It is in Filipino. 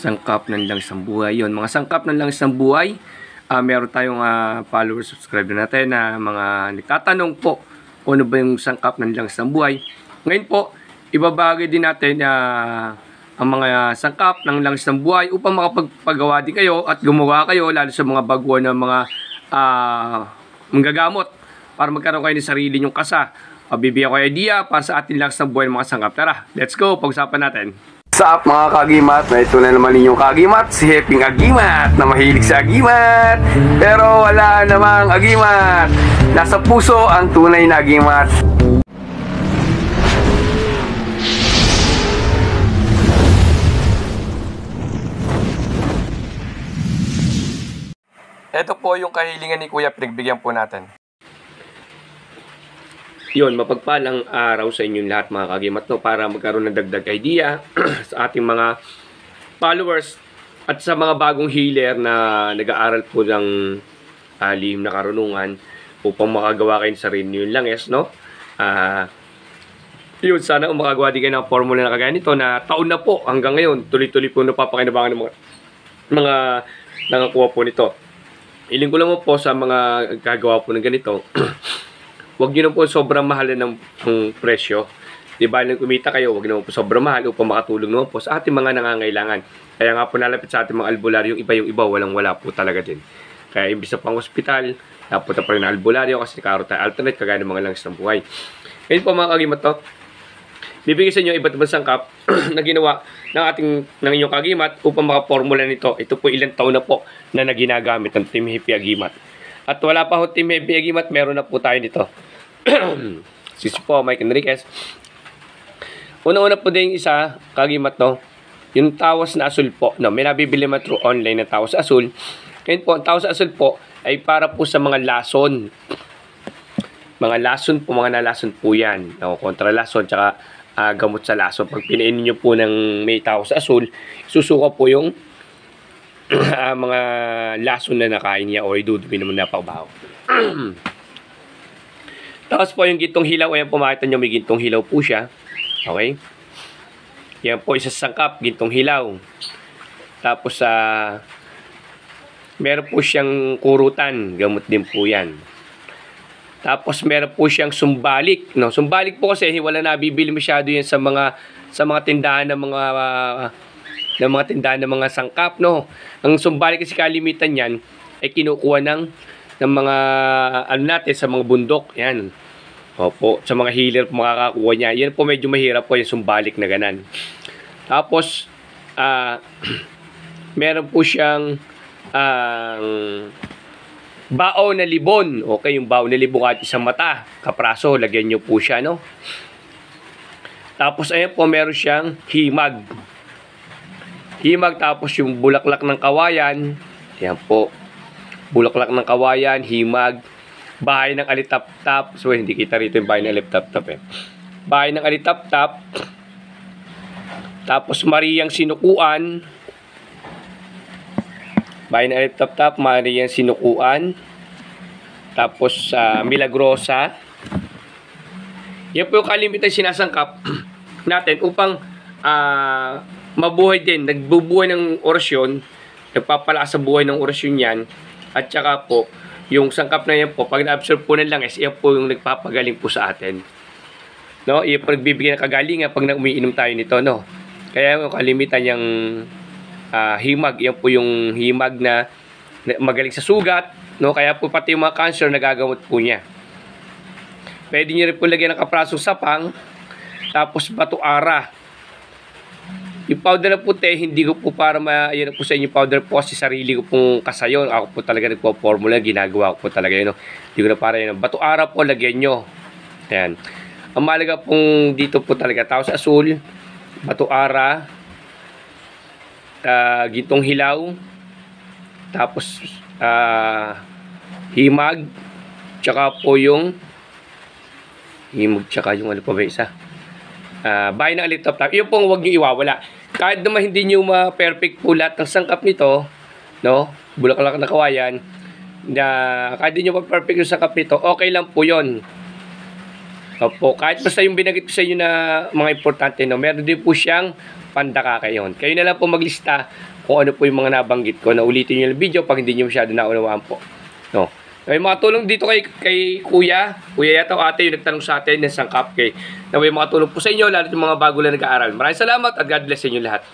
sangkap ng langsang buhay. Yun, mga sangkap ng langsang buhay. Meron tayong followers, subscriber natin na mga nagtatanong po kung ano ba yung sangkap ng langsang buhay. Ngayon po, ibabagay din natin ang mga sangkap ng langsang buhay upang makapagpagawa din kayo at gumawa kayo lalo sa mga baguhan ng mga manggagamot para magkaroon kayo ng sarili nyong kasa. Bibigyan ko idea para sa atin langsang buhay ng mga sangkap. Tara, let's go, pag-usapan natin. What's up mga kagimat? Ito na naman ninyong kagimat, si Heping Agimat na mahilig sa agimat pero wala namang agimat. Nasa puso ang tunay na agimat. Ito po yung kahilingan ni Kuya, pinagbigyan po natin. Yun, mapagpalang araw sa inyong lahat mga kagimat, no, para magkaroon ng dagdag idea sa ating mga followers at sa mga bagong healer na nag-aaral po ng lihim na karunungan upang makagawa kayo sa sarili yung langes, no? Yun, sana makagawa din kayo ng formula na kagaya nito na taon na po hanggang ngayon, tuloy-tuloy po napapakinabangan ng mga nakakuha po nito. Iling ko lang po sa mga gagawa po ng ganito, huwag nyo na po sobrang mahal ng presyo. Di ba lang kumita kayo, huwag nyo po sobrang mahal upang makatulong naman po sa ating mga nangangailangan. Kaya nga po nalapit sa ating mga albularyo, yung iba walang-wala po talaga din. Kaya imbis na pang hospital, napunta pa rin na albularyo kasi nakaroon tayo alternate kagaya ng mga langs ng buhay. Ngayon po mga kagimat to, bibigyan sa inyo iba't ibang sangkap na ginawa ng inyong kagimat upang makapormula nito. Ito po ilang taon na po na naginagamit ng Team Happy Agimat. At wala pa ho Team Happy Agimat, meron na po tayo nito. Sisi po, Mike Enriquez. Una-una po din isa, kagimat no, yung tawas na asul po. No, may nabibili man through online na tawas asul. Ngayon po, ang tawas asul po ay para po sa mga lason. Mga lason po, mga nalason po yan. No, kontra lason, tsaka gamot sa lason. Pag pinainin nyo po ng may tawas asul, susuka po yung mga lason na nakain niya o idudumi naman na pagbaho. Tapos po yung gintong hilaw, ayan po makita nyo may gintong hilaw po siya. Okay? Yan po isa sangkap, gintong hilaw. Tapos meron po siyang kurutan, gamot din po yan. Tapos meron po siyang sumbalik, no? Sumbalik po kasi wala nabibili masyado yan sa mga tindahan ng mga sangkap, no. Ang sumbalik kasi kalimitan niyan ay kinukuha ng mga ano natin sa mga bundok, yan. Opo, sa mga healer po makakakuha niya. Yan po medyo mahirap po yung sumbalik na ganan. Tapos meron po siyang bao na libon. Okay, yung bao na libon at isang mata, kapraso, lagyan nyo po siya, no. Tapos ayan po meron siyang himag. Himag, tapos yung bulaklak ng kawayan. Ayan po. Bulaklak ng kawayan, himag, bahay ng alitap-tap. So, hindi kita rito yung bahay ng alitap-tap eh. Bahay ng alitap-tap. Tapos, Mariang Sinukuan. Bahay ng alitap-tap, Mariang Sinukuan. Tapos, Milagrosa. Yan po yung kalimitan sinasangkap natin upang mabuhay din. Nagbubuhay ng orasyon. Nagpapalakas sa buhay ng orasyon yan. At saka po, yung sangkap na yan po, pag na-absorb po ng langes, yan po yung nagpapagaling po sa atin. No? Yan po nagbibigay ng kagalingan pag umiinom tayo nito, no? Kaya yung kalimitan yung himag, yan po yung himag na magaling sa sugat, no? Kaya po pati yung mga cancer, nagagamot po niya. Pwede nyo rin po lagyan ng kaprasong sapang, tapos batuara. Yung powder na puti, hindi ko po para yan po sa inyo powder po kasi sarili ko pong kasayon. Ako po talaga nagpo-formula, ginagawa ko po talaga yun. No? Hindi ko na para yun. Batuara po, lagyan nyo. Ayan. Ang mahalaga pong dito po talaga, taos asul, batuara, gintong hilaw, tapos himag, tsaka po yung himag, tsaka yung ano pa ba isa? Bahay ng alitap-tap. Yun pong huwag nyo iwawala. Kahit naman hindi nyo ma-perfect po lahat ng sangkap nito, no? Bulaklak na kawayan, na kahit hindi nyo ma-perfect yung sangkap nito, okay lang po yun. Opo, kahit basta yung binanggit ko sa inyo na mga importante, no, meron din po siyang pandakakayon. Kayo na lang po maglista kung ano po yung mga nabanggit ko. Na ulitin nyo yung video pag hindi nyo masyado naunawaan po. No. May mga tulong dito kay Kuya. Kuya yata o ate yung nagtanong sa atin ng sangkap kay. Na may mga tulong po sa inyo, lalo yung mga bago lang nag-aaral. Maraming salamat at God bless sa inyo lahat.